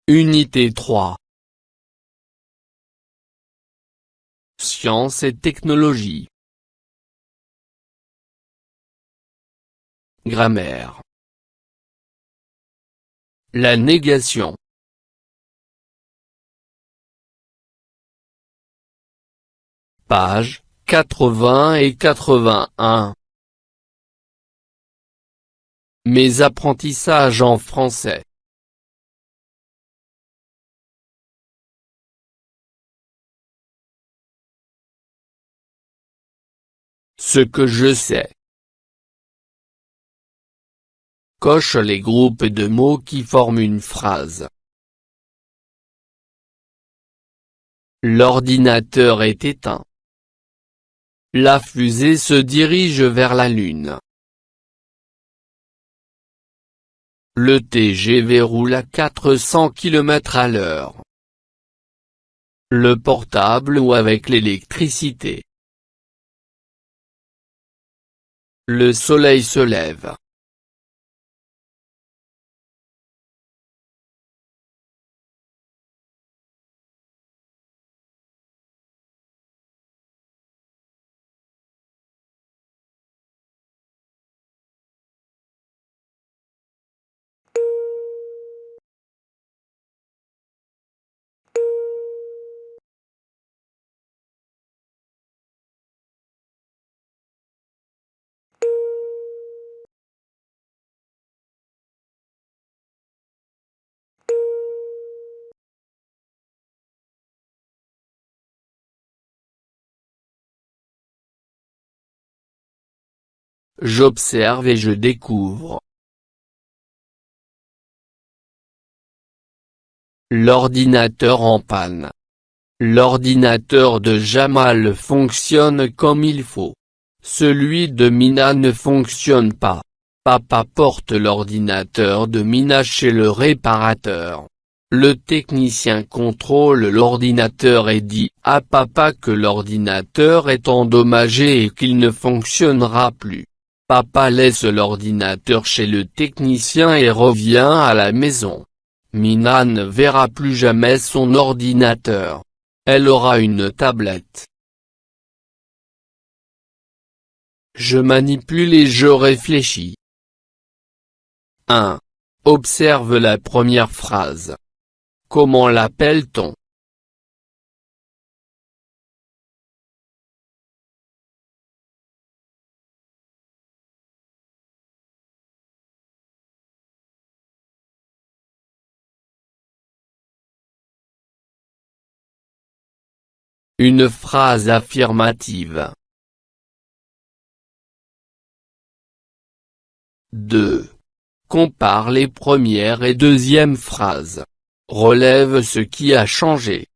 Unité 3. Sciences et technologies. Grammaire. La négation. Pages 80 et 81. Mes apprentissages en français. Ce que je sais. Coche les groupes de mots qui forment une phrase. L'ordinateur est éteint. La fusée se dirige vers la Lune. Le TGV roule à 400 km/h. Le portable ou avec l'électricité. Le soleil se lève. J'observe et je découvre. L'ordinateur en panne. L'ordinateur de Jamal fonctionne comme il faut. Celui de Mina ne fonctionne pas. Papa porte l'ordinateur de Mina chez le réparateur. Le technicien contrôle l'ordinateur et dit à papa que l'ordinateur est endommagé et qu'il ne fonctionnera plus. Papa laisse l'ordinateur chez le technicien et revient à la maison. Mina ne verra plus jamais son ordinateur. Elle aura une tablette. Je manipule et je réfléchis. 1. Observe la première phrase. Comment l'appelle-t-on? Une phrase affirmative. 2. Compare les premières et deuxième phrases. Relève ce qui a changé.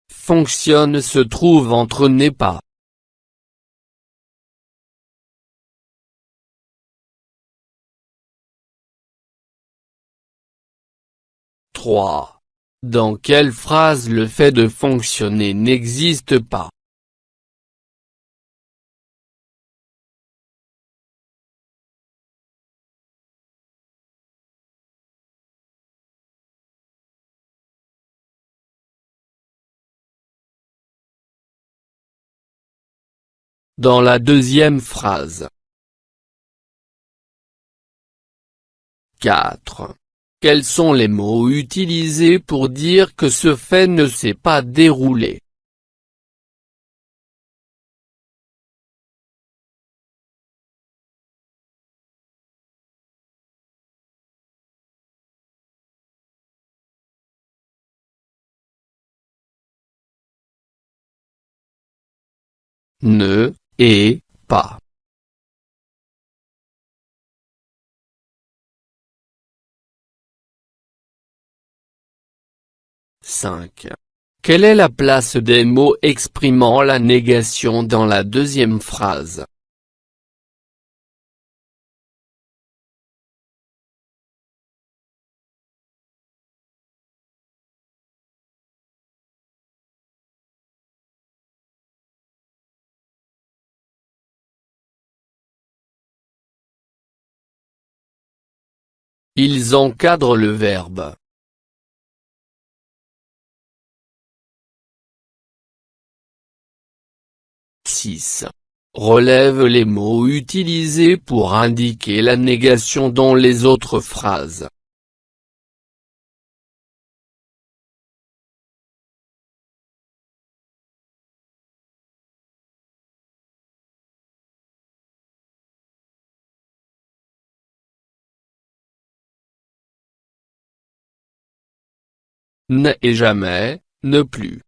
Fonctionne se trouve entre n'est pas. 3. Dans quelle phrase le fait de fonctionner n'existe pas? Dans la deuxième phrase. 4. Quels sont les mots utilisés pour dire que ce fait ne s'est pas déroulé? Ne, et, pas. 5. Quelle est la place des mots exprimant la négation dans la deuxième phrase? Ils encadrent le verbe. 6. Relève les mots utilisés pour indiquer la négation dans les autres phrases. Ne et jamais, ne plus.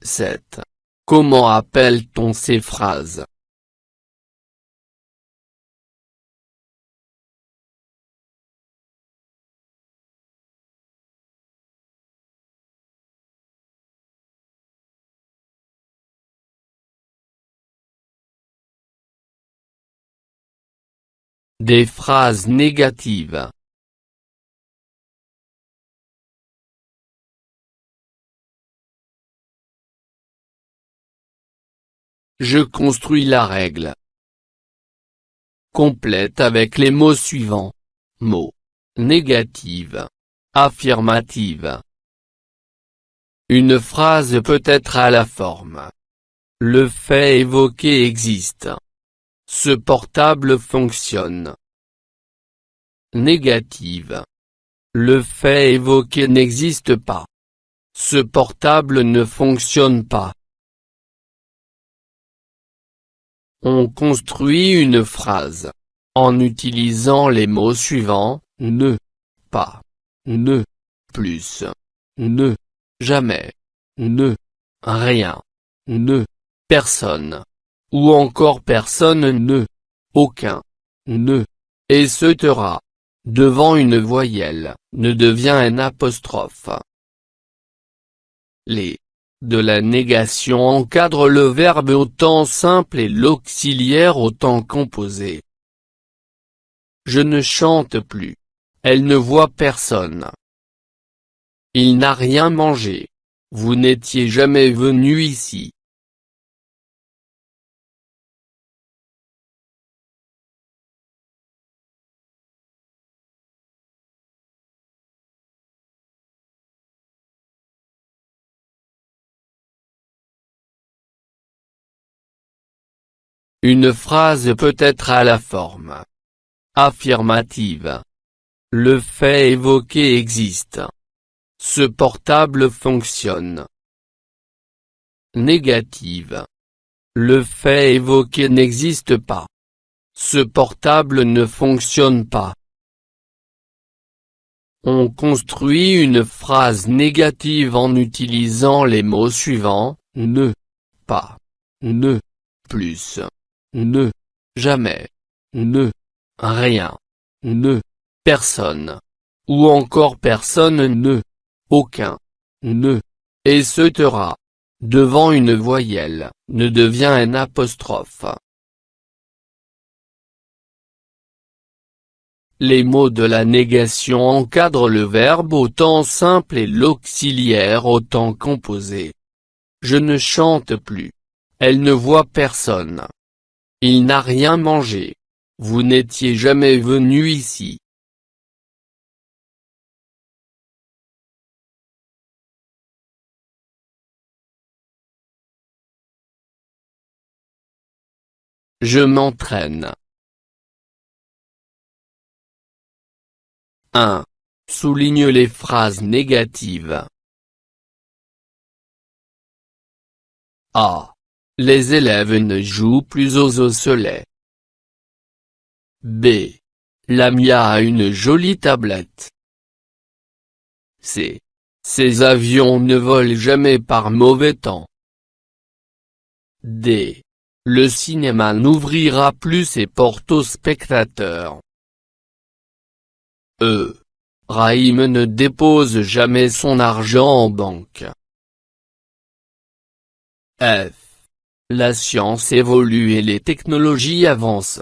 7. Comment appelle-t-on ces phrases? Des phrases négatives. Je construis la règle. Complète avec les mots suivants. Mots. Négative. Affirmative. Une phrase peut être à la forme. Le fait évoqué existe. Ce portable fonctionne. Négative. Le fait évoqué n'existe pas. Ce portable ne fonctionne pas. On construit une phrase en utilisant les mots suivants, ne, pas, ne, plus, ne, jamais, ne, rien, ne, personne, ou encore personne ne, aucun, ne, etc. Devant une voyelle, ne devient un apostrophe. Les de la négation encadre le verbe au temps simple et l'auxiliaire au temps composé. Je ne chante plus. Elle ne voit personne. Il n'a rien mangé. Vous n'étiez jamais venu ici. Une phrase peut être à la forme affirmative. Le fait évoqué existe. Ce portable fonctionne. Négative. Le fait évoqué n'existe pas. Ce portable ne fonctionne pas. On construit une phrase négative en utilisant les mots suivants, ne, pas, ne, plus, ne, jamais, ne, rien, ne, personne, ou encore personne ne, aucun, ne, etc. Devant une voyelle, ne devient un apostrophe. Les mots de la négation encadrent le verbe au temps simple et l'auxiliaire au temps composé. Je ne chante plus. Elle ne voit personne. Il n'a rien mangé. Vous n'étiez jamais venu ici. Je m'entraîne. 1. Souligne les phrases négatives. A. Les élèves ne jouent plus aux osselets. B. Lamia a une jolie tablette. C. Ces avions ne volent jamais par mauvais temps. D. Le cinéma n'ouvrira plus ses portes aux spectateurs. E. Raïm ne dépose jamais son argent en banque. F. La science évolue et les technologies avancent.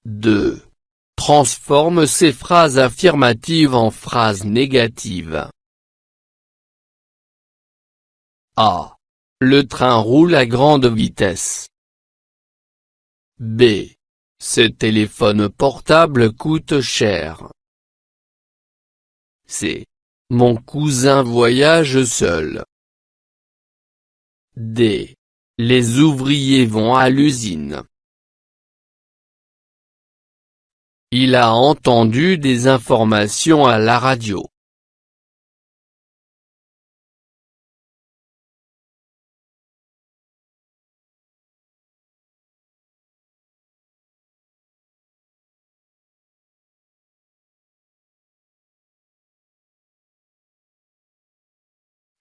2. Transforme ces phrases affirmatives en phrases négatives. A. Le train roule à grande vitesse. B. Ce téléphone portable coûte cher. C. Mon cousin voyage seul. D. Les ouvriers vont à l'usine. Il a entendu des informations à la radio.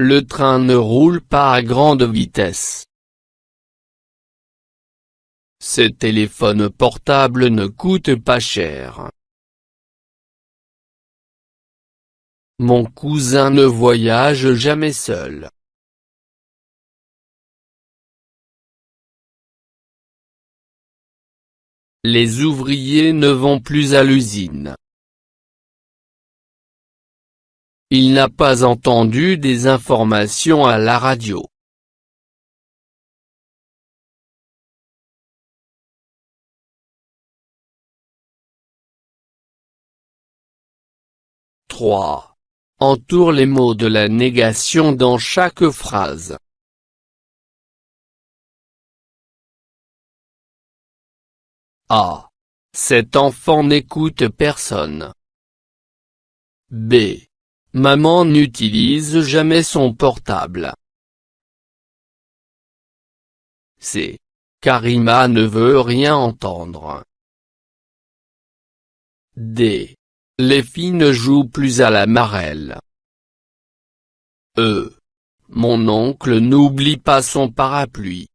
Le train ne roule pas à grande vitesse. Ce téléphone portable ne coûte pas cher. Mon cousin ne voyage jamais seul. Les ouvriers ne vont plus à l'usine. Il n'a pas entendu des informations à la radio. « 3. Entoure les mots de la négation dans chaque phrase. A. Cet enfant n'écoute personne. B. Maman n'utilise jamais son portable. C. Karima ne veut rien entendre. D. Les filles ne jouent plus à la marelle. E. Mon oncle n'oublie pas son parapluie.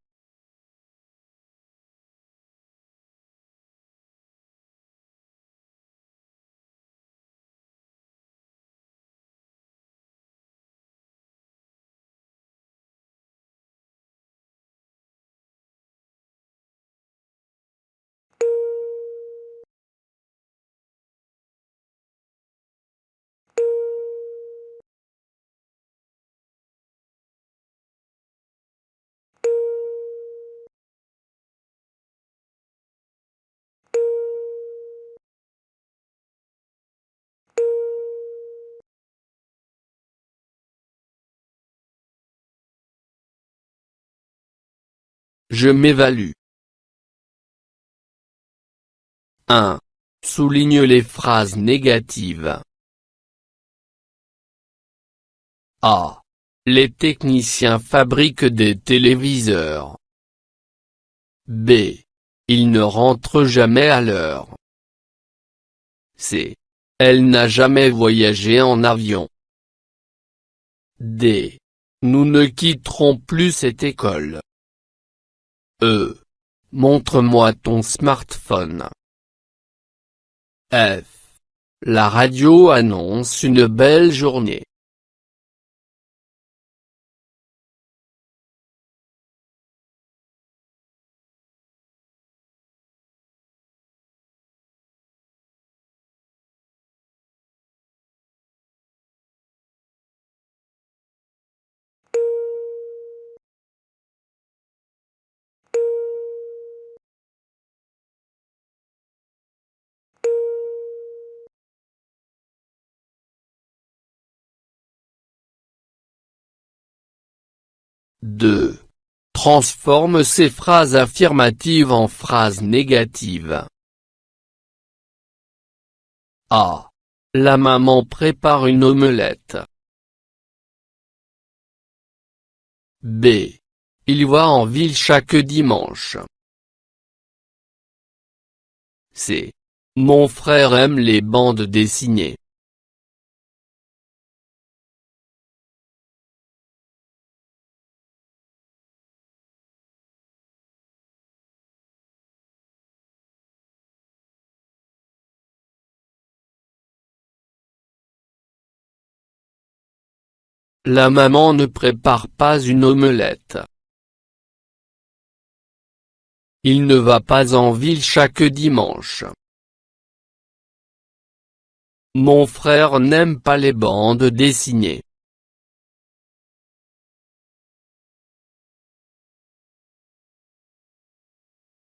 Je m'évalue. 1. Souligne les phrases négatives. A. Les techniciens fabriquent des téléviseurs. B. Ils ne rentrent jamais à l'heure. C. Elle n'a jamais voyagé en avion. D. Nous ne quitterons plus cette école. E. Montre-moi ton smartphone. F. La radio annonce une belle journée. Deux. Transforme ces phrases affirmatives en phrases négatives. A. La maman prépare une omelette. B. Il va en ville chaque dimanche. C. Mon frère aime les bandes dessinées. La maman ne prépare pas une omelette. Il ne va pas en ville chaque dimanche. Mon frère n'aime pas les bandes dessinées.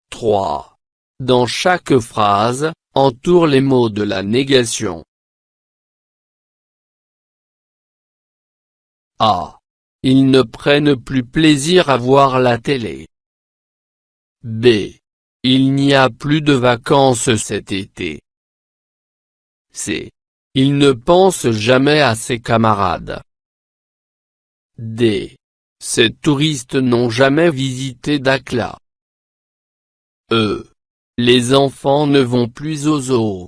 Trois. Dans chaque phrase, entoure les mots de la négation. A. Ils ne prennent plus plaisir à voir la télé. B. Il n'y a plus de vacances cet été. C. Il ne pense jamais à ses camarades. D. Ces touristes n'ont jamais visité Dakhla. E. Les enfants ne vont plus au zoo.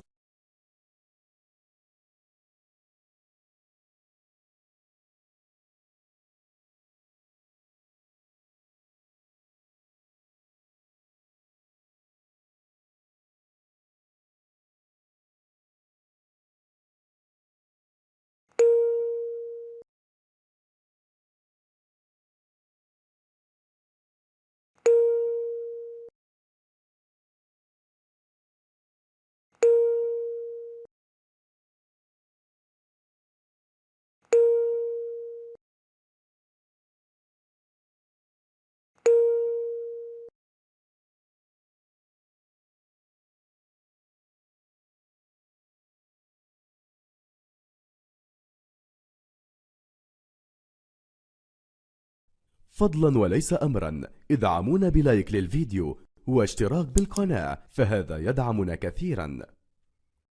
فضلا وليس أمرا ادعمونا بلايك للفيديو واشتراك بالقناة، فهذا يدعمنا كثيرا.